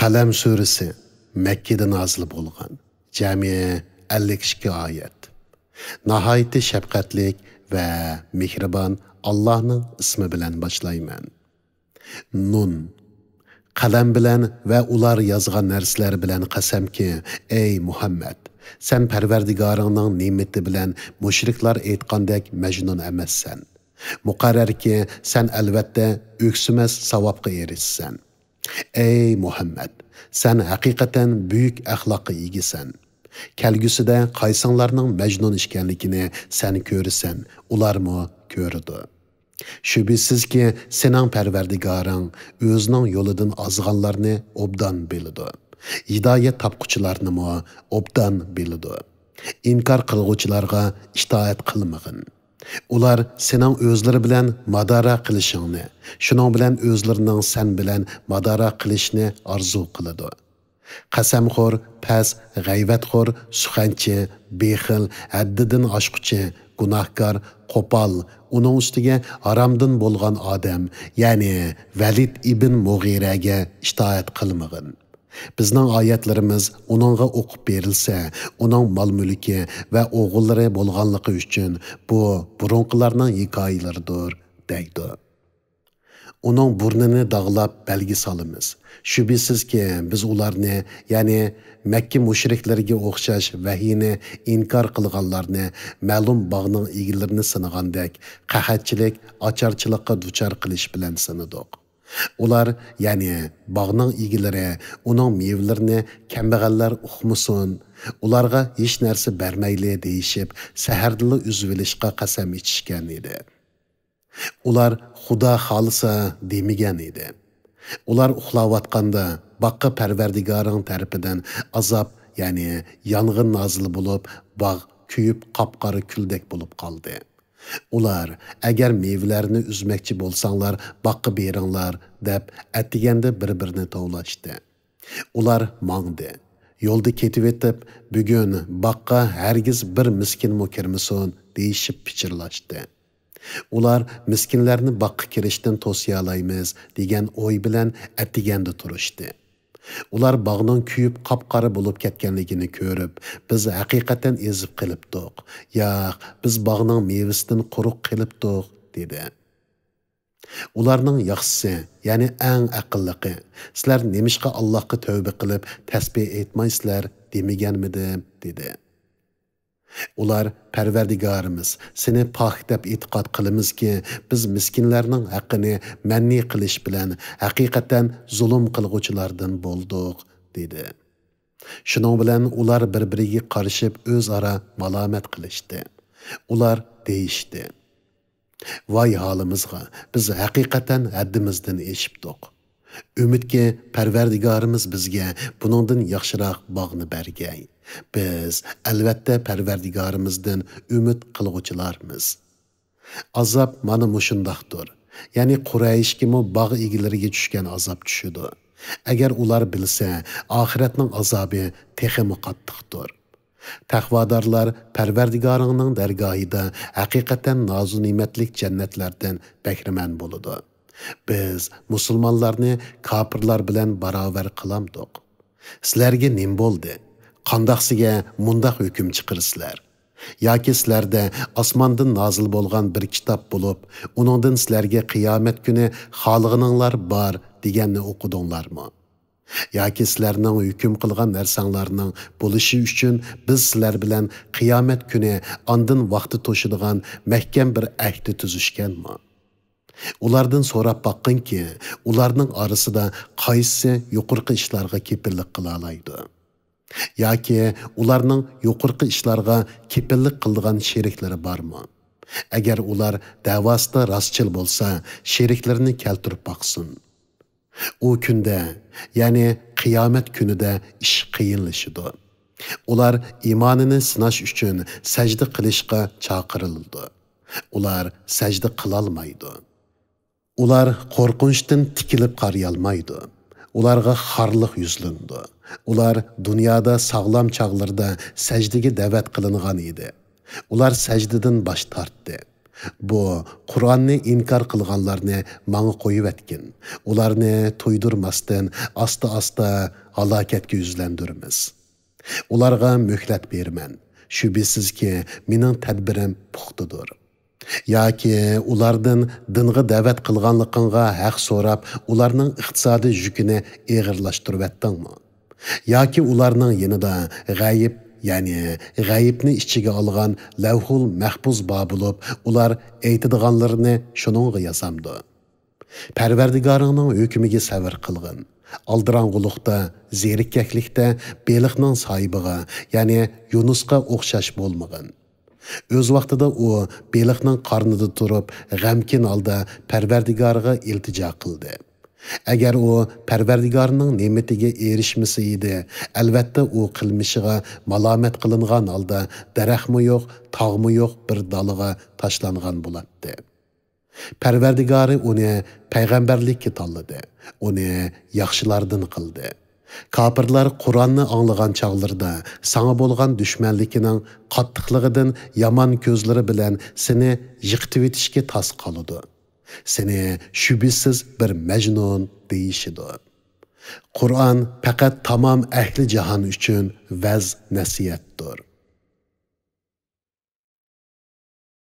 Qalam surasi Mekkede nazil bo'lgan. Jami 52 oyat. Nahayeti şefqatlik ve mehribon Allah'ның ismi bilan boshlayman. Nun. Qalam bilan ve ular yazgan narsalar bilan qasamki, ey Muhammed, sen Parvardigoringning ne'mati bilan mushriklar aytgandek majnun emassan. Muqarrar ki sen albatta öksüməz savobga erishsan. Ey Muhammed, sen hakikaten büyük ahlakı egisan. Kelgüsüde qaysinglarning majnun ishkanligini sen ko'rsan, ularmı ko'rdi. Şübhisiz ki senin Parvardigoring o'zining yo'lidan ozganlarni obdan biladi. Hidayet tapquchilarni mı obdan biladi. İnkar qilguvchilarga itoat qilmag'in. Ular sening o'zlari bilan madara qilishingni, shuning bilan o'zlarining sen bilan madara qilishni arzu qiladi. Qasamxo'r, past, g'ayvatxo'r, suxanchi, bexil, haddidan oshquchi, gunohkor, qo'pol, uning ustiga haromdan bo'lgan odam, ya'ni Valid ibn Mughiraga itoat qilmag'in. Bizning oyatlarimiz uningga o'qib berilsa, uning mol-mulki va o'g'illari bo'lganligi uchun bu burunqilarning hikoyalaridir, deydi. Uning burnini dağlab belgi salımız. Şübhisiz ki biz ularni, yani Mekke müşrikleriga o'xshash vahiyni inkar qilganlarni, ma'lum bağning egillarini sınagandek, qahatchilik, ocharchilikqa duchor qilish bilan sinadik. Ular, yani bağning egilari, uning mevlarini kambag'allar uqmusun, ularga hech narsa bermayli deyishib, sahardili uzvilishqa qasam ichishgan edi. Ular Xudo xolisa demagan edi. Ular uxlayotganda baqqa Parvardigoring tarafidan azob, ya'ni yong'in nozil bo'lib, bog' kuyib qop-qora kuldek bo'lib qoldi. Ular agar mevlarni uzmoqchi bo'lsanglar, baqqa beringlar deb atiganda bir-birini tovlashdi. Ular mangdi. Yo'lda ketib etib, bugun baqqa hargiz bir miskin kirmasin deyishib pichirlashdi. Ular miskinlarni baqqa kirishdan to'siyalaymiz degan o'y bilan atiganda turishdi. Ular bog'ning kuyib qop-qora bo'lib ketganligini ko'rib, biz haqiqatan ezib qilibdik. Yo'q, biz bog'ning mevasidan quruq qilibdik, dedi. Ularning yaxshisi, ya'ni eng aqllisi, sizlar nemishqa Allohga tavba qilib tasbih aytmaysizlar demaganmidim, dedi. Ular, Parvardigorimiz, seni pok deb e'tiqod qilamiz ki, biz miskinlarning haqqini manni qilish bilan haqiqatan zulm qilguvchilardan bo'ldik, dedi. Shuning bilan ular bir-biriga qarishib o'zaro malomat qilishdi. Ular deyishdi: Voy holimizga, biz haqiqatan haddimizdan eshibdik. Umidki Parvardigorimiz bizga buningdan yaxshiroq bog'ni bergay. Biz albatta Parvardigorimizdan umid qilguvchilarmiz. Azob mana mushundaqdir. Ya'ni Qurayshga bog' egilariga tushgan azob tushidi. Agar ular bilsa, oxiratning azobi texmi qattiqdir. Taqvodorlar Parvardigoringning dargohida haqiqatan nozu ne'matlik jannatlardan bahramand bo'ladi. Biz musulmonlarni kofirlar bilan barobar qilamdik. Sizlarga nim bo'ldi? Qandaqsiga mundaq hukm chiqirsizlar? Yoki sizlarda osmondan nozil bo'lgan bir kitob bo'lib, uningdan sizlarga qiyomat kuni xoliqinglar bor deganni o'qidinglarmi? Yoki sizlarning hukm qilgan narsanglarning bo'lishi uchun biz sizlar bilan qiyomat kuni ondan vaqti to'shadigan mahkam bir ahdi tuzishganmi? Ulardan so'rab baqqinki, ularning orasida qaysi yuqorqi ishlarga kepillik qila oladi? Yoki ularning yuqorqi ishlarga kepillik qilgan sheriklari bormi? Agar ular davosida rostchil bo'lsa, sheriklarini keltirib baqsin. U kunda, ya'ni qiyomat kunida ish qiyinlashidi. Ular iymonini sinash uchun sajda qilishga chaqirildi. Ular sajda qilolmaydi. Ular qo'rqinchdan tikilib qarayolmaydi. Ularga xorliq yuzlandi. Ular dunyoda sog'lom chog'larda sajdaga da'vat qilingan edi. Ular sajdadan bosh tortdi. Bu Qur'onni inkar qilganlarni manga qo'yib etkin. Ularni to'ydirmasdan asta-asta halokatga yuzlandiramiz. Ularga möhlat berman. Shubhisizki mening tadbirim puxtadir. Yoki ulardan dinga da'vat qilganligingga haq so'rab, ularning iqtisodiy yukini og'irlashtirib etdingmi? Yoki ularning yanida g'ayib, ya'ni g'ayibni ichiga olgan lavhul mahfuz bor bo'lib, ular aytadiganlarini shuningga yozamdi. Parvardigoringning hukmiga sabr qilgin. Aldirang'uliqda, zerikkaklikda beliqning sohibiga, ya'ni Yunusqa o'xshash bo'lmag'in. O'z vaqtida u beliqning qornida turib, g'amkin holda Parvardigoriga iltijo qildi. Agar u Parvardigorining ne'matiga erishmasa edi, albatta u qilmishiga malomat qilingan holda daraxtmi yo'q, tog'mi yo'q bir daliga tashlangan bo'ladi. Parvardigori uni payg'ambarlikka tanladi, uni yaxshilardan qildi. Kafirlar Qur'onni anglagan chaqlarda sana bo'lgan dushmanligining qattiqligidan yomon ko'zlari bilan seni yiqitib etishga tas qoladi. Seni shubhisiz bir majnun deyishidi. Qur'on faqat tamom ahli jahon uchun vaz nasihatdir.